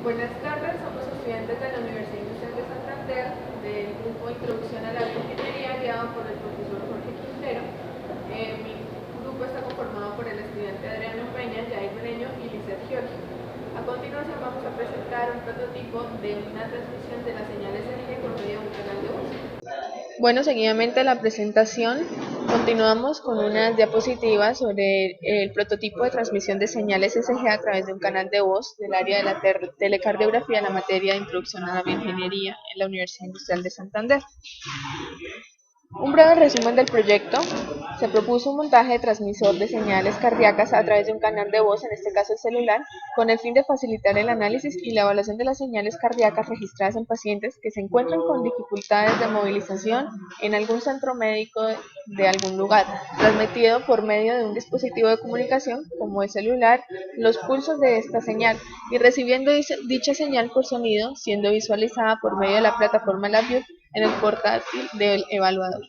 Buenas tardes, somos estudiantes de la Universidad Industrial de Santander del grupo Introducción a la Bioingeniería guiado por el profesor Jorge Quintero. Mi grupo está conformado por el estudiante Adriano Peña, Jair Breño y Lizeth Giorgio. A continuación vamos a presentar un prototipo de una transmisión de las señales SG por medio de un canal de voz. Bueno, seguidamente a la presentación, continuamos con unas diapositivas sobre el prototipo de transmisión de señales SG a través de un canal de voz del área de la telecardiografía en la materia de Introducción a la Bioingeniería en la Universidad Industrial de Santander. Un breve resumen del proyecto. Se propuso un montaje de transmisor de señales cardíacas a través de un canal de voz, en este caso el celular, con el fin de facilitar el análisis y la evaluación de las señales cardíacas registradas en pacientes que se encuentran con dificultades de movilización en algún centro médico de algún lugar, transmitido por medio de un dispositivo de comunicación como el celular, los pulsos de esta señal y recibiendo dicha señal por sonido, siendo visualizada por medio de la plataforma LabVIEW en el portátil del evaluador.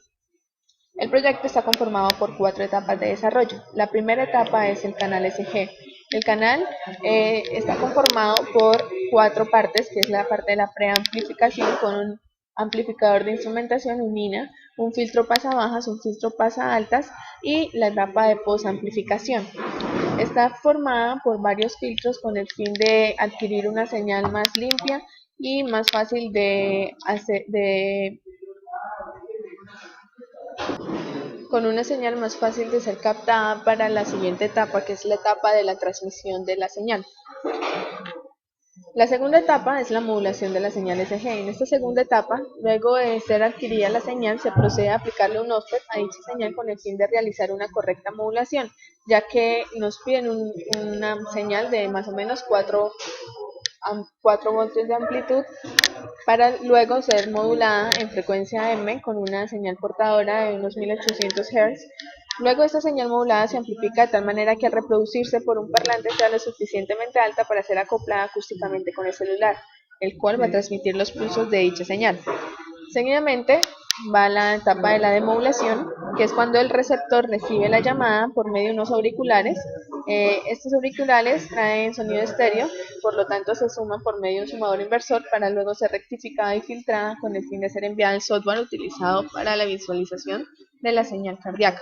El proyecto está conformado por 4 etapas de desarrollo. La primera etapa es el canal SG. El canal está conformado por 4 partes, que es la parte de la preamplificación con un amplificador de instrumentación, un INA, un filtro pasabajas, un filtro pasa-altas y la etapa de posamplificación. Está formada por varios filtros con el fin de adquirir una señal más limpia y más fácil con una señal más fácil de ser captada para la siguiente etapa, que es la etapa de la transmisión de la señal. La segunda etapa es la modulación de la señal SG. En esta segunda etapa, luego de ser adquirida la señal, se procede a aplicarle un offset a dicha señal con el fin de realizar una correcta modulación, ya que nos piden una señal de más o menos 4 voltios de amplitud para luego ser modulada en frecuencia M con una señal portadora de unos 1800 Hz. Luego esta señal modulada se amplifica de tal manera que al reproducirse por un parlante sea lo suficientemente alta para ser acoplada acústicamente con el celular, el cual va a transmitir los pulsos de dicha señal. Seguidamente va la etapa de la demodulación, que es cuando el receptor recibe la llamada por medio de unos auriculares. Estos auriculares traen sonido estéreo, por lo tanto se suman por medio de un sumador inversor para luego ser rectificada y filtrada con el fin de ser enviada al software utilizado para la visualización de la señal cardíaca.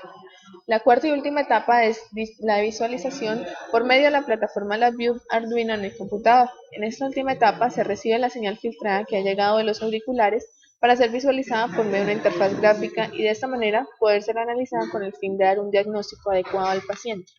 La cuarta y última etapa es la visualización por medio de la plataforma LabVIEW Arduino en el computador. En esta última etapa se recibe la señal filtrada que ha llegado de los auriculares para ser visualizada por medio de una interfaz gráfica y de esta manera poder ser analizada con el fin de dar un diagnóstico adecuado al paciente.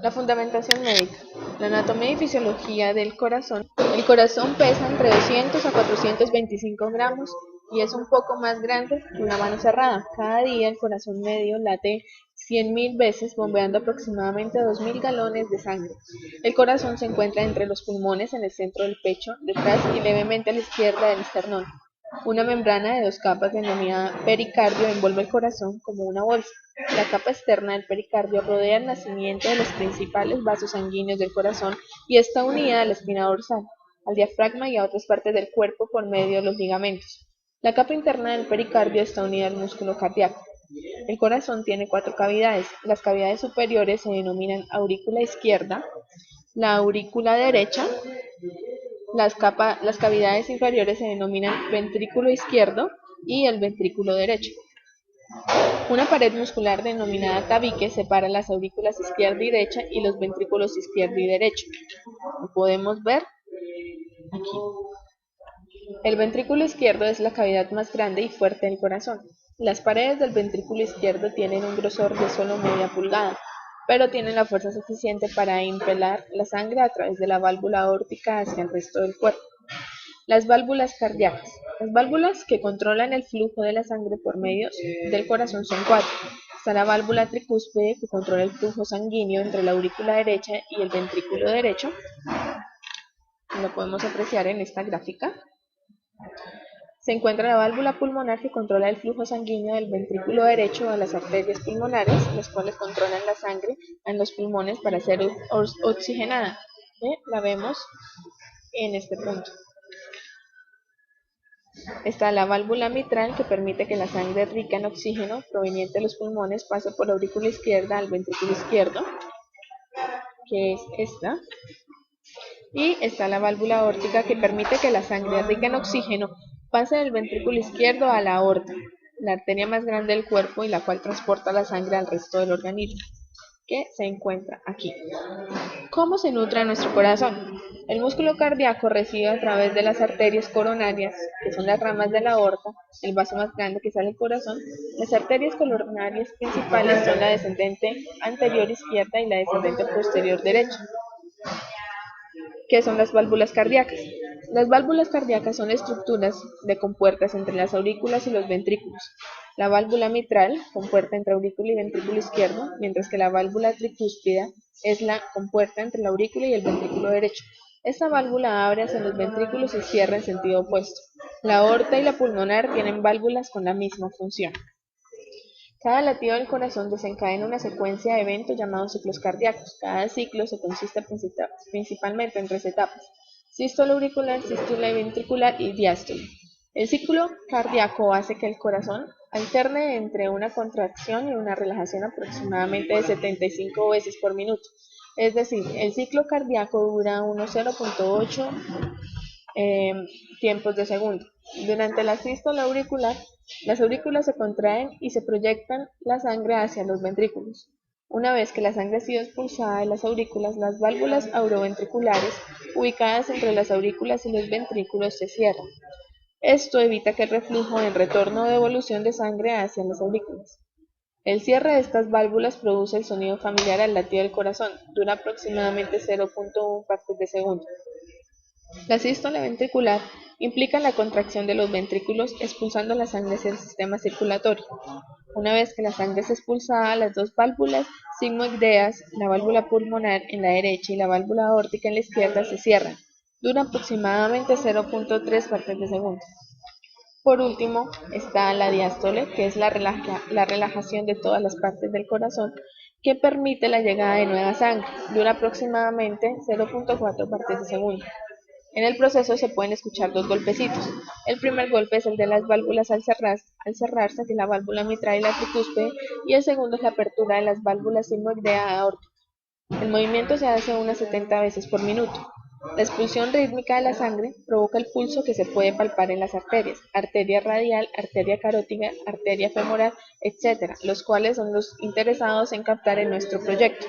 La fundamentación médica. La anatomía y fisiología del corazón. El corazón pesa entre 200 a 425 gramos y es un poco más grande que una mano cerrada. Cada día el corazón medio late 100.000 veces, bombeando aproximadamente 2.000 galones de sangre. El corazón se encuentra entre los pulmones, en el centro del pecho, detrás y levemente a la izquierda del esternón. Una membrana de 2 capas denominada pericardio envuelve el corazón como una bolsa. La capa externa del pericardio rodea el nacimiento de los principales vasos sanguíneos del corazón y está unida a la espina dorsal, al diafragma y a otras partes del cuerpo por medio de los ligamentos. La capa interna del pericardio está unida al músculo cardíaco. El corazón tiene 4 cavidades. Las cavidades superiores se denominan aurícula izquierda, la aurícula derecha. Las cavidades inferiores se denominan ventrículo izquierdo y el ventrículo derecho. Una pared muscular denominada tabique separa las aurículas izquierda y derecha y los ventrículos izquierdo y derecho. Lo podemos ver aquí. El ventrículo izquierdo es la cavidad más grande y fuerte del corazón. Las paredes del ventrículo izquierdo tienen un grosor de solo media pulgada, pero tienen la fuerza suficiente para impelar la sangre a través de la válvula aórtica hacia el resto del cuerpo. Las válvulas cardíacas. Las válvulas que controlan el flujo de la sangre por medio del corazón son 4. Está la válvula tricúspide que controla el flujo sanguíneo entre la aurícula derecha y el ventrículo derecho. Lo podemos apreciar en esta gráfica. Se encuentra la válvula pulmonar que controla el flujo sanguíneo del ventrículo derecho a las arterias pulmonares, las cuales controlan la sangre en los pulmones para ser oxigenada. La vemos en este punto. Está la válvula mitral que permite que la sangre rica en oxígeno proveniente de los pulmones pase por la aurícula izquierda al ventrículo izquierdo, que es esta. Y está la válvula aórtica, que permite que la sangre rica en oxígeno pase del ventrículo izquierdo a la aorta, la arteria más grande del cuerpo y la cual transporta la sangre al resto del organismo, que se encuentra aquí. ¿Cómo se nutre nuestro corazón? El músculo cardíaco recibe a través de las arterias coronarias, que son las ramas de la aorta, el vaso más grande que sale del corazón. Las arterias coronarias principales son la descendente anterior izquierda y la descendente posterior derecha, que son las válvulas cardíacas. Las válvulas cardíacas son estructuras de compuertas entre las aurículas y los ventrículos. La válvula mitral, compuerta entre aurícula y ventrículo izquierdo, mientras que la válvula tricúspida es la compuerta entre la aurícula y el ventrículo derecho. Esta válvula abre hacia los ventrículos y cierra en sentido opuesto. La aorta y la pulmonar tienen válvulas con la misma función. Cada latido del corazón desencadena una secuencia de eventos llamados ciclos cardíacos. Cada ciclo se consiste principalmente en tres etapas: sístole auricular, sístole ventricular y diástole. El ciclo cardíaco hace que el corazón alterne entre una contracción y una relajación aproximadamente de 75 veces por minuto. Es decir, el ciclo cardíaco dura unos 0.8 tiempos de segundo. Durante la sístole auricular, las aurículas se contraen y se proyectan la sangre hacia los ventrículos. Una vez que la sangre ha sido expulsada de las aurículas, las válvulas auroventriculares, ubicadas entre las aurículas y los ventrículos, se cierran. Esto evita que el reflujo en retorno o devolución de sangre hacia las aurículas. El cierre de estas válvulas produce el sonido familiar al latido del corazón. Dura aproximadamente 0.1 partes de segundo. La sístole ventricular implica la contracción de los ventrículos expulsando la sangre hacia el sistema circulatorio. Una vez que la sangre es expulsada, las dos válvulas sigmoideas, la válvula pulmonar en la derecha y la válvula aórtica en la izquierda, se cierran. Dura aproximadamente 0.3 partes de segundo. Por último, está la diástole, que es la relajación de todas las partes del corazón, que permite la llegada de nueva sangre. Dura aproximadamente 0.4 partes de segundo. En el proceso se pueden escuchar dos golpecitos. El primer golpe es el de las válvulas al cerrarse, que es la válvula mitral y la tricúspide, y el segundo es la apertura de las válvulas sigmoidea aórtica. El movimiento se hace unas 70 veces por minuto. La expulsión rítmica de la sangre provoca el pulso que se puede palpar en las arterias: arteria radial, arteria carótida, arteria femoral, etc., los cuales son los interesados en captar en nuestro proyecto.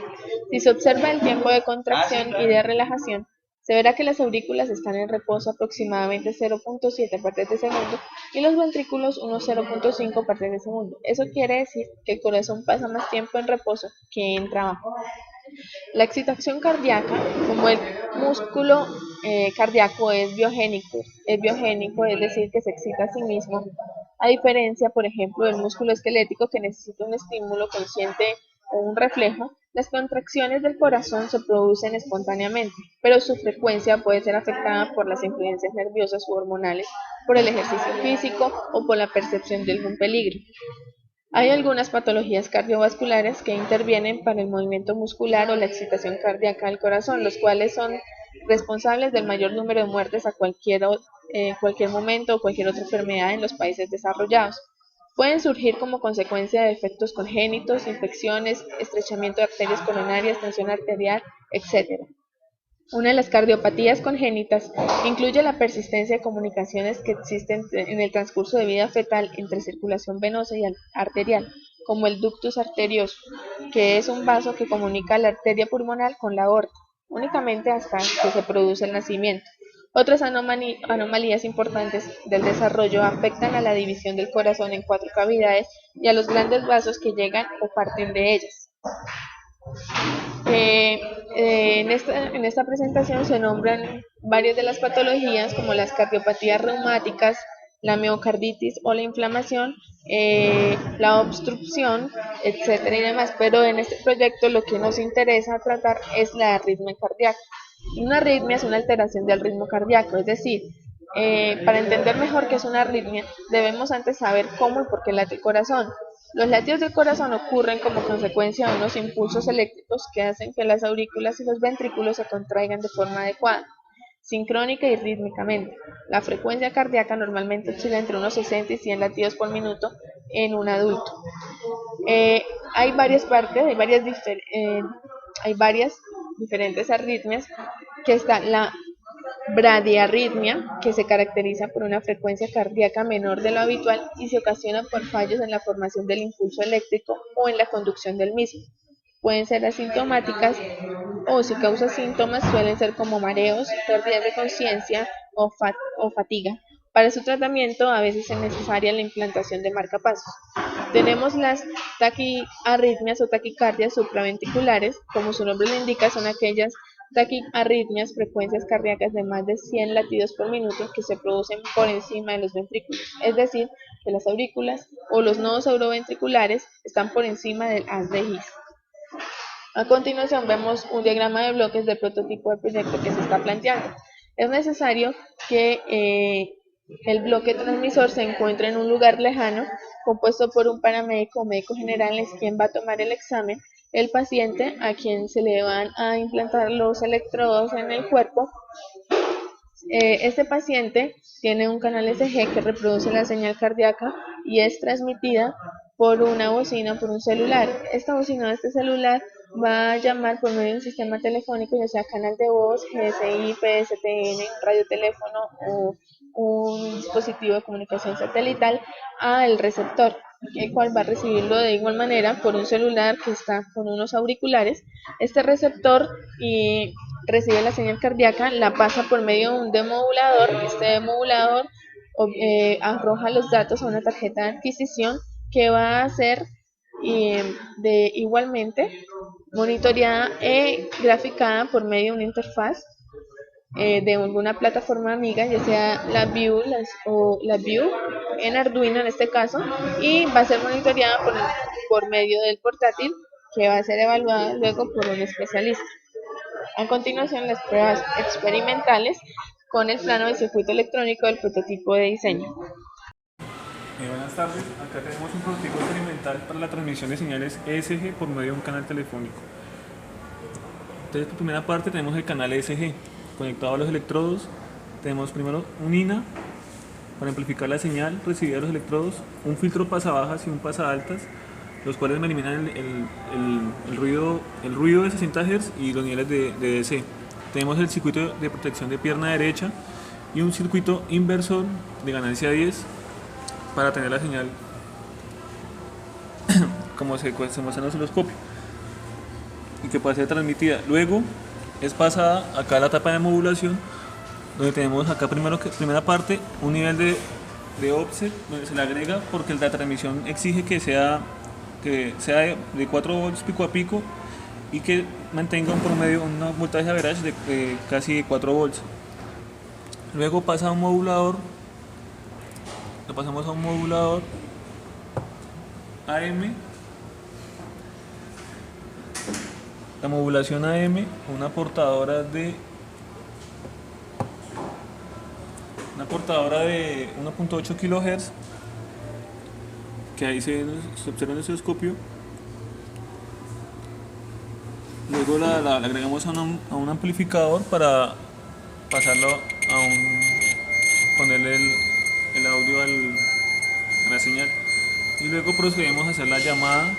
Si se observa el tiempo de contracción y de relajación, se verá que las aurículas están en reposo aproximadamente 0.7 partes de segundo y los ventrículos unos 0.5 partes de segundo. Eso quiere decir que el corazón pasa más tiempo en reposo que en trabajo. La excitación cardíaca, como el músculo cardíaco es biogénico, es decir, que se excita a sí mismo, a diferencia, por ejemplo, del músculo esquelético, que necesita un estímulo consciente o un reflejo. Las contracciones del corazón se producen espontáneamente, pero su frecuencia puede ser afectada por las influencias nerviosas u hormonales, por el ejercicio físico o por la percepción de algún peligro. Hay algunas patologías cardiovasculares que intervienen para el movimiento muscular o la excitación cardíaca del corazón, los cuales son responsables del mayor número de muertes a cualquier momento o cualquier otra enfermedad en los países desarrollados. Pueden surgir como consecuencia de defectos congénitos, infecciones, estrechamiento de arterias coronarias, tensión arterial, etc. Una de las cardiopatías congénitas incluye la persistencia de comunicaciones que existen en el transcurso de vida fetal entre circulación venosa y arterial, como el ductus arterioso, que es un vaso que comunica la arteria pulmonar con la aorta, únicamente hasta que se produce el nacimiento. Otras anomalías importantes del desarrollo afectan a la división del corazón en 4 cavidades y a los grandes vasos que llegan o parten de ellas. En esta presentación se nombran varias de las patologías, como las cardiopatías reumáticas, la miocarditis o la inflamación, la obstrucción, etcétera y demás. Pero en este proyecto lo que nos interesa tratar es la arritmia cardíaca. Una arritmia es una alteración del ritmo cardíaco, es decir, para entender mejor qué es una arritmia, debemos antes saber cómo y por qué late el corazón. Los latidos del corazón ocurren como consecuencia de unos impulsos eléctricos que hacen que las aurículas y los ventrículos se contraigan de forma adecuada, sincrónica y rítmicamente. La frecuencia cardíaca normalmente oscila entre unos 60 y 100 latidos por minuto en un adulto. Hay varias diferentes arritmias, que está la bradiarritmia, que se caracteriza por una frecuencia cardíaca menor de lo habitual y se ocasiona por fallos en la formación del impulso eléctrico o en la conducción del mismo. Pueden ser asintomáticas o si causa síntomas suelen ser como mareos, pérdida de conciencia o fatiga. Para su tratamiento a veces es necesaria la implantación de marcapasos. Tenemos las taquiarritmias o taquicardias supraventriculares, como su nombre lo indica, son aquellas taquiarritmias, frecuencias cardíacas de más de 100 latidos por minuto que se producen por encima de los ventrículos, es decir, que las aurículas o los nodos auroventriculares están por encima del haz de His. A continuación vemos un diagrama de bloques del prototipo de proyecto que se está planteando. Es necesario que el bloque transmisor se encuentre en un lugar lejano, compuesto por un paramédico o médico general, es quien va a tomar el examen, el paciente a quien se le van a implantar los electrodos en el cuerpo. Este paciente tiene un canal SG que reproduce la señal cardíaca y es transmitida por una bocina, por un celular. Esta bocina de este celular va a llamar por medio de un sistema telefónico, ya sea canal de voz, GSI, PSTN, radioteléfono o un dispositivo de comunicación satelital al receptor, el cual va a recibirlo de igual manera por un celular que está con unos auriculares. Este receptor recibe la señal cardíaca, la pasa por medio de un demodulador. Este demodulador arroja los datos a una tarjeta de adquisición que va a ser igualmente monitoreada e graficada por medio de una interfaz de alguna plataforma amiga, ya sea la Vue o la Vue en Arduino en este caso, y va a ser monitoreada por medio del portátil que va a ser evaluada luego por un especialista. A continuación, las pruebas experimentales con el plano de circuito electrónico del prototipo de diseño. Buenas tardes, acá tenemos un prototipo experimental para la transmisión de señales ESG por medio de un canal telefónico. Entonces, por primera parte tenemos el canal ESG conectado a los electrodos. Tenemos primero un INA para amplificar la señal recibida de los electrodos, un filtro pasabajas y un pasaaltas, los cuales me eliminan el ruido de 60 Hz y los niveles de DC. Tenemos el circuito de protección de pierna derecha y un circuito inversor de ganancia 10 para tener la señal como se muestra en el osciloscopio y que pueda ser transmitida. Luego es pasada acá a la etapa de modulación, donde tenemos acá primera parte un nivel de offset donde se le agrega, porque la transmisión exige que sea de 4 volts pico a pico y que mantenga un promedio, un voltaje average de casi 4 volts. Luego pasa a un modulador, lo pasamos a un modulador AM, la modulación AM, una portadora de 1.8 kHz, que ahí se observa en el osciloscopio. Luego la agregamos a un amplificador para pasarlo ponerle el audio a la señal, y luego procedemos a hacer la llamada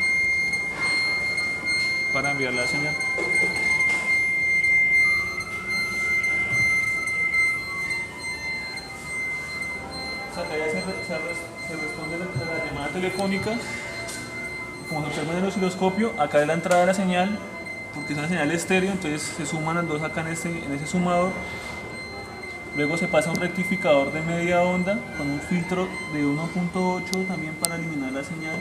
para enviar la señal. Acá ya se responde a la llamada telefónica, como se observa en el osciloscopio. Acá es la entrada de la señal, porque es una señal estéreo, entonces se suman las dos acá en ese sumador. Luego se pasa a un rectificador de media onda con un filtro de 1.8 también para eliminar la señal.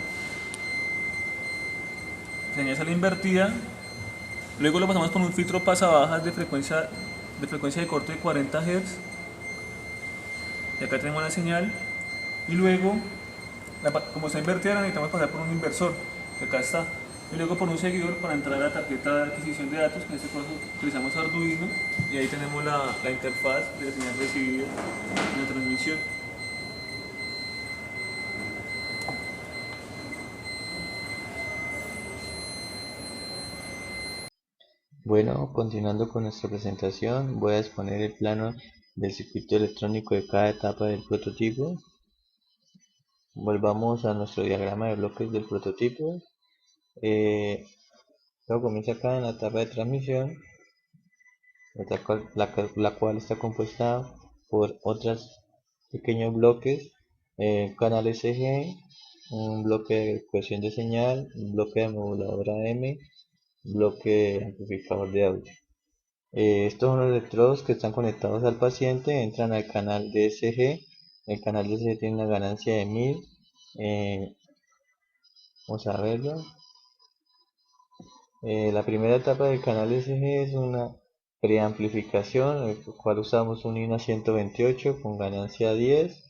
La señal sale invertida. Luego lo pasamos por un filtro pasabajas de frecuencia de corte de 40 Hz. Y acá tenemos la señal. Y luego, como está invertida, la necesitamos pasar por un inversor, que acá está. Y luego por un seguidor para entrar a la tarjeta de adquisición de datos, que en este caso utilizamos Arduino. Y ahí tenemos la interfaz de la señal recibida en la transmisión. Bueno, continuando con nuestra presentación, voy a exponer el plano del circuito electrónico de cada etapa del prototipo. Volvamos a nuestro diagrama de bloques del prototipo. Todo comienza acá en la etapa de transmisión. la cual está compuesta por otros pequeños bloques, canal SG, un bloque de ecuación de señal, un bloque de moduladora M, bloque de amplificador de audio. Estos son los electrodos que están conectados al paciente, entran al canal DSG. El canal DSG tiene una ganancia de 1000. Vamos a verlo. La primera etapa del canal DSG es una preamplificación, en el cual usamos un INA 128 con ganancia 10.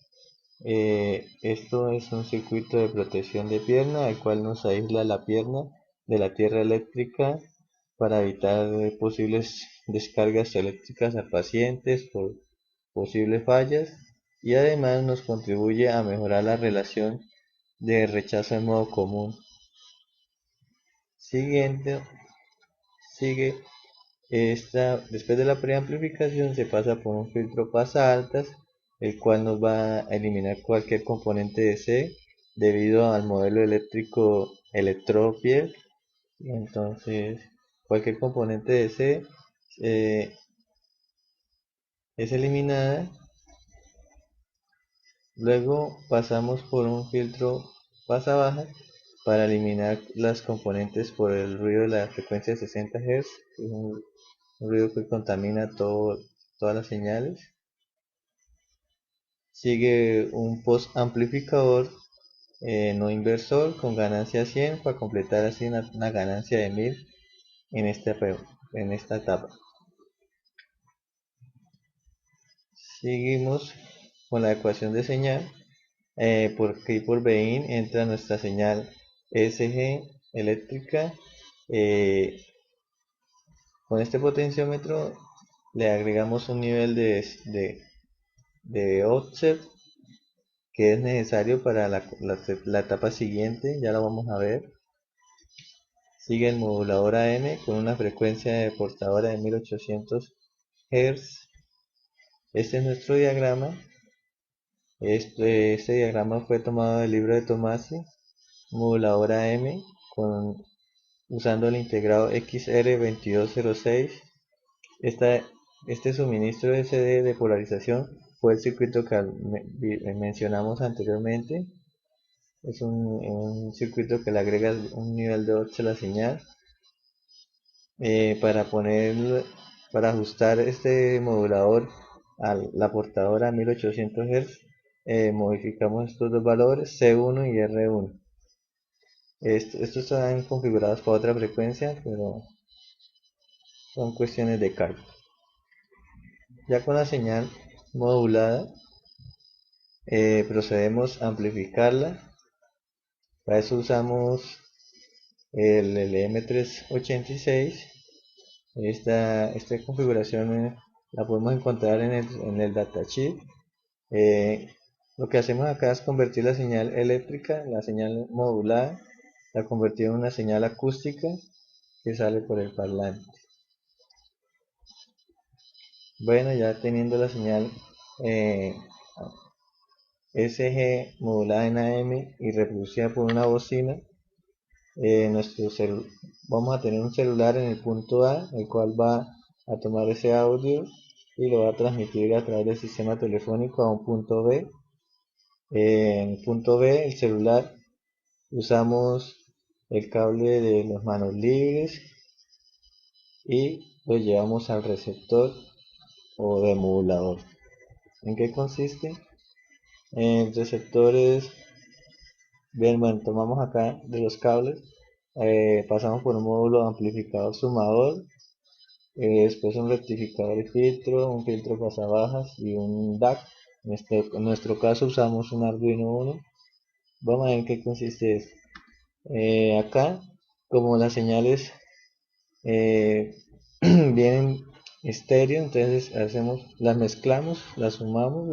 Esto es un circuito de protección de pierna, el cual nos aísla la pierna de la tierra eléctrica para evitar posibles descargas eléctricas a pacientes por posibles fallas, y además nos contribuye a mejorar la relación de rechazo en modo común. Siguiente, sigue después de la preamplificación se pasa por un filtro pasa altas, el cual nos va a eliminar cualquier componente de C debido al modelo eléctrico electropiel. Entonces cualquier componente de C es eliminada. Luego pasamos por un filtro pasa baja para eliminar las componentes por el ruido de la frecuencia de 60 Hz, que es un ruido que contamina todas las señales. Sigue un post amplificador no inversor con ganancia 100 para completar así una ganancia de 1000 en esta etapa. Seguimos con la ecuación de señal. Por aquí por Bein entra nuestra señal SG eléctrica. Con este potenciómetro le agregamos un nivel de offset que es necesario para la etapa siguiente, ya lo vamos a ver. Sigue el modulador AM con una frecuencia de portadora de 1800 Hz. Este es nuestro diagrama. Este diagrama fue tomado del libro de Tomasi, modulador AM usando el integrado XR2206. Este suministro SD de polarización fue el circuito que mencionamos anteriormente. Es un circuito que le agrega un nivel de 8 a la señal. Para ajustar este modulador a la portadora 1800 Hz, modificamos estos dos valores, C1 y R1. Estos están configurados para otra frecuencia, pero son cuestiones de cálculo. Ya con la señal modulada, procedemos a amplificarla. Para eso usamos el LM386. Esta configuración la podemos encontrar en el datasheet. Lo que hacemos acá es convertir la señal eléctrica, la señal modulada, la convertimos en una señal acústica que sale por el parlante. Bueno, ya teniendo la señal SG modulada en AM y reproducida por una bocina, vamos a tener un celular en el punto A, el cual va a tomar ese audio y lo va a transmitir a través del sistema telefónico a un punto B. En el punto B, el celular, usamos el cable de las manos libres y lo llevamos al receptor o demodulador. ¿En qué consiste? El receptor es, bien, bueno, tomamos acá de los cables, pasamos por un módulo amplificador sumador, después un rectificador y filtro, un filtro pasabajas y un DAC. En nuestro caso usamos un Arduino Uno. Vamos a ver en qué consiste esto. Acá, como las señales vienen estéreo, entonces las mezclamos, las sumamos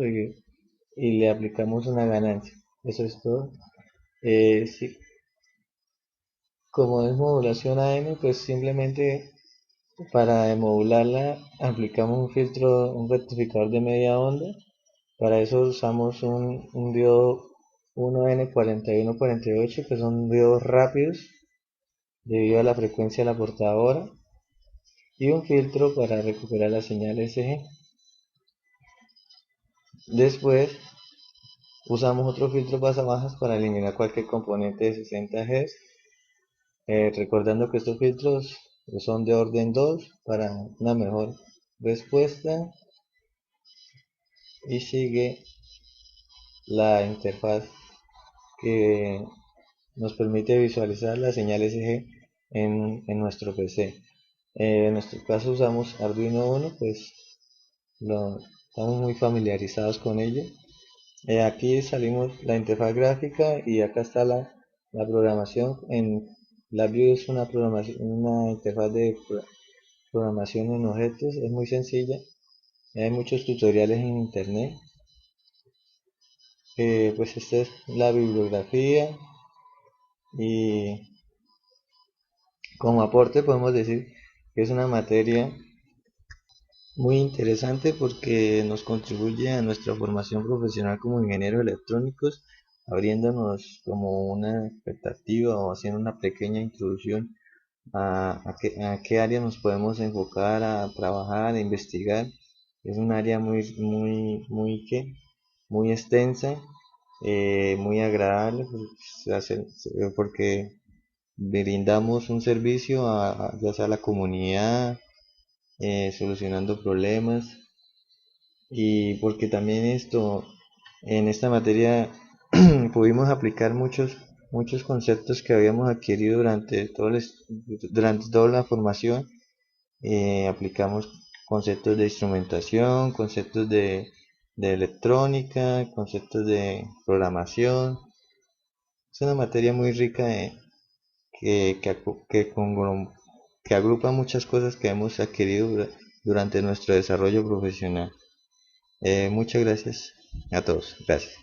y le aplicamos una ganancia. Eso es todo. Sí. Como es modulación AM, pues simplemente para modularla aplicamos un rectificador de media onda. Para eso usamos un diodo 1N4148, que son diodos rápidos debido a la frecuencia de la portadora. y un filtro para recuperar la señal SG. Después usamos otro filtro pasabajas para eliminar cualquier componente de 60 Hz, recordando que estos filtros son de orden 2 para una mejor respuesta, y sigue la interfaz que nos permite visualizar la señal SG en nuestro PC. En nuestro caso usamos Arduino Uno, pues estamos muy familiarizados con ello. Aquí salimos la interfaz gráfica y acá está la programación. En LabVIEW es una interfaz de programación en objetos, es muy sencilla. Hay muchos tutoriales en internet. Pues esta es la bibliografía, y como aporte podemos decir que es una materia muy interesante porque nos contribuye a nuestra formación profesional como ingenieros electrónicos, abriéndonos como una expectativa o haciendo una pequeña introducción a qué área nos podemos enfocar a trabajar, a investigar. Es un área muy extensa, muy agradable, porque brindamos un servicio ya sea a la comunidad, solucionando problemas, y porque también en esta materia pudimos aplicar muchos conceptos que habíamos adquirido durante toda la formación. Aplicamos conceptos de instrumentación, conceptos de electrónica, conceptos de programación. Es una materia muy rica, que, que, acu- que, conglo- que agrupa muchas cosas que hemos adquirido durante nuestro desarrollo profesional. Muchas gracias a todos. Gracias.